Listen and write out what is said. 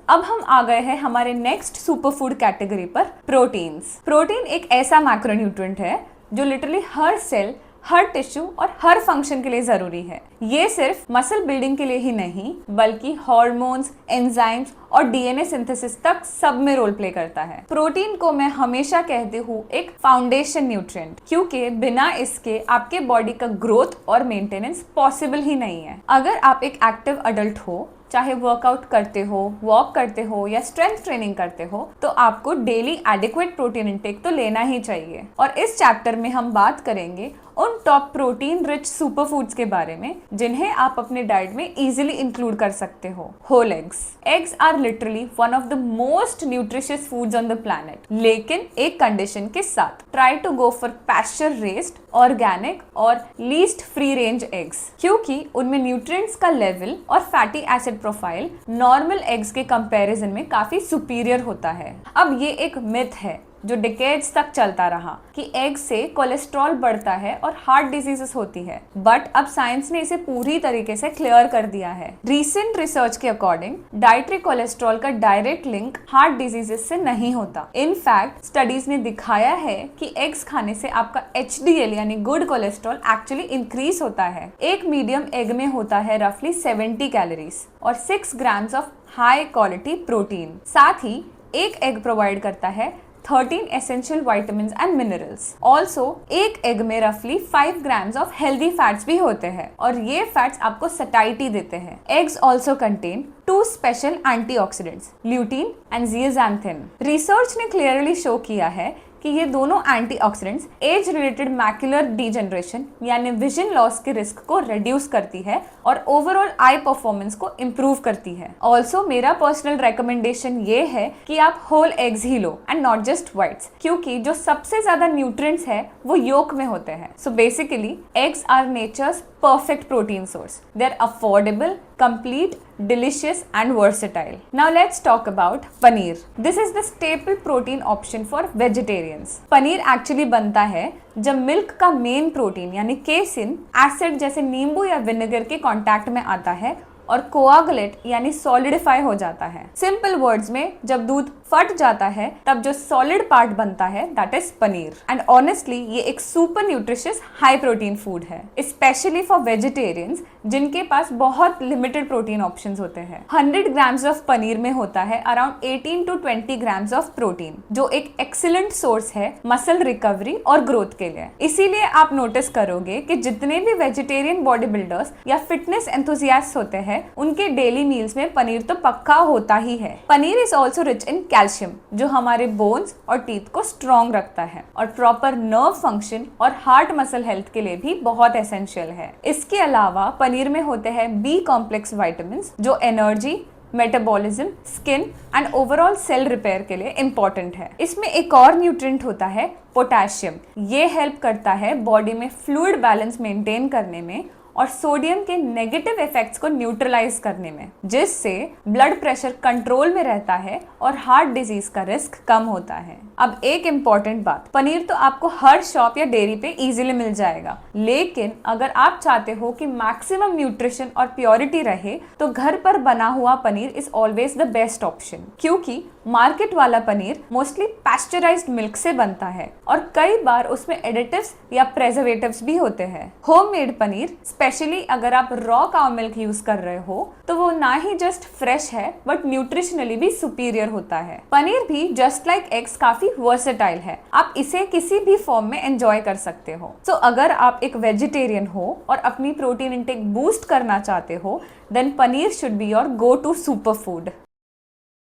अब हम आ गए हैं हमारे नेक्स्ट सुपर फूड कैटेगरी पर, प्रोटीन्स। प्रोटीन एक ऐसा मैक्रोन्यूट्रिएंट है जो लिटरली हर सेल, हर टिश्यू और हर फंक्शन के लिए जरूरी है। ये सिर्फ मसल बिल्डिंग के लिए ही नहीं बल्कि हार्मोन्स, एंजाइम्स और डीएनए सिंथेसिस तक सब में रोल प्ले करता है। प्रोटीन को मैं हमेशा कहती हूँ एक फाउंडेशन न्यूट्रिएंट, क्योंकि बिना इसके आपके बॉडी का ग्रोथ और मेंटेनेंस पॉसिबल ही नहीं है। अगर आप एक एक्टिव अडल्ट हो, चाहे वर्कआउट करते हो, वॉक करते हो या स्ट्रेंथ ट्रेनिंग करते हो, तो आपको डेली एडिक्वेट प्रोटीन इंटेक तो लेना ही चाहिए। और इस चैप्टर में हम बात करेंगे उन top protein rich super foods के बारे में जिन्हें आप अपने डाइट में इजीली इंक्लूड कर सकते हो। Whole eggs. Eggs are literally one of the most nutritious foods on the planet, लेकिन एक कंडीशन के साथ, try to go for pasture raised, organic और लीस्ट फ्री रेंज एग्स, क्योंकि उनमें न्यूट्रिएंट्स का लेवल और fatty acid profile normal eggs के कंपैरिजन में काफी सुपीरियर होता है। अब ये एक मिथ है जो डिकेड्स तक चलता रहा कि एग से कोलेस्ट्रॉल बढ़ता है और हार्ट डिजीजेस होती है, बट अब साइंस ने इसे पूरी तरीके से क्लियर कर दिया है। रीसेंट रिसर्च के अकॉर्डिंग डाइटरी कोलेस्ट्रॉल का डायरेक्ट लिंक हार्ट डिजीजेस से नहीं होता। इनफैक्ट स्टडीज ने दिखाया है कि एग्स खाने से आपका HDL यानी गुड कोलेस्ट्रॉल एक्चुअली इंक्रीज होता है। एक मीडियम एग में होता है रफली 70 कैलोरीज और 6 grams of high quality protein. साथ ही एक एग प्रोवाइड करता है 13 essential vitamins and minerals. Also, एक एग में रफली 5 ग्राम्स ऑफ हेल्दी फैट्स भी होते हैं और ये फैट्स आपको सटाइटी देते हैं। Eggs also contain 2 special antioxidants, lutein and zeaxanthin. Research ने क्लियरली शो किया है कि ये दोनों antioxidants age related macular degeneration यानी विजन लॉस के रिस्क को रिड्यूस करती है और ओवरऑल आई परफॉर्मेंस को इम्प्रूव करती है। ऑल्सो मेरा पर्सनल रेकमेंडेशन ये है कि आप होल एग्स ही लो एंड नॉट जस्ट व्हाइट्स, क्योंकि जो सबसे ज्यादा न्यूट्रिएंट्स है वो योक में होते हैं। So basically eggs are nature's perfect protein source. They're affordable, complete, delicious and versatile. Now let's talk about paneer. This is the staple protein option for vegetarians. Paneer actually बनता है जब मिल्क का मेन प्रोटीन यानी casein acid जैसे नींबू या vinegar के contact में आता है और कोआगुलेट यानी सॉलिडिफाई हो जाता है। सिंपल वर्ड्स में जब दूध फट जाता है तब जो सॉलिड पार्ट बनता है that is paneer. And honestly ये एक super nutritious high protein food है, स्पेशली फॉर वेजिटेरियंस जिनके पास बहुत लिमिटेड प्रोटीन ऑप्शंस होते हैं। 100 ग्राम्स ऑफ पनीर में होता है around 18 to 20 grams of protein, जो एक एक्सीलेंट सोर्स है मसल रिकवरी और ग्रोथ के लिए। इसीलिए आप नोटिस करोगे कि जितने भी वेजिटेरियन बॉडी बिल्डर्स या फिटनेस एंथुसियास्ट होते हैं उनके डेली मील्स में पनीर तो पक्का होता ही है। Paneer is also rich in calcium जो हमारे बोन्स और टीथ को स्ट्रॉन्ग रखता है और प्रॉपर नर्व फंक्शन और हार्ट मसल हेल्थ के लिए भी बहुत एसेंशियल है। इसके अलावा पनीर में होते हैं बी कॉम्प्लेक्स विटामिन्स जो energy, metabolism, skin and overall cell repair के लिए इंपॉर्टेंट है। इसमें एक और न्यूट्रिएंट होता है पोटेशियम। ये हेल्प करता है बॉडी में फ्लूइड बैलेंस मेंटेन करने में और सोडियम के नेगेटिव इफेक्ट्स को न्यूट्रलाइज करने में, जिससे ब्लड प्रेशर कंट्रोल में रहता है और हार्ट डिजीज का रिस्क कम होता है। अब एक इम्पॉर्टेंट बात, पनीर तो आपको हर शॉप या डेयरी पे इजीली मिल जाएगा, लेकिन अगर आप चाहते हो कि मैक्सिमम न्यूट्रिशन और प्योरिटी रहे तो घर पर बना हुआ paneer is always the best option, क्योंकि मार्केट वाला पनीर मोस्टली पैस्चराइज्ड मिल्क से बनता है और कई बार उसमें एडिटिव्स या प्रेजर्वेटिव्स भी होते हैं। होममेड पनीर स्पेशली अगर आप रॉ काउ मिल्क यूज कर रहे हो तो वो ना ही जस्ट फ्रेश है बट न्यूट्रिशनली भी सुपीरियर होता है। पनीर भी जस्ट लाइक एग्स काफी वर्सेटाइल है, आप इसे किसी भी फॉर्म में एंजॉय कर सकते हो। सो अगर आप एक वेजिटेरियन हो और अपनी प्रोटीन इंटेक बूस्ट करना चाहते हो then paneer should be your go to super food.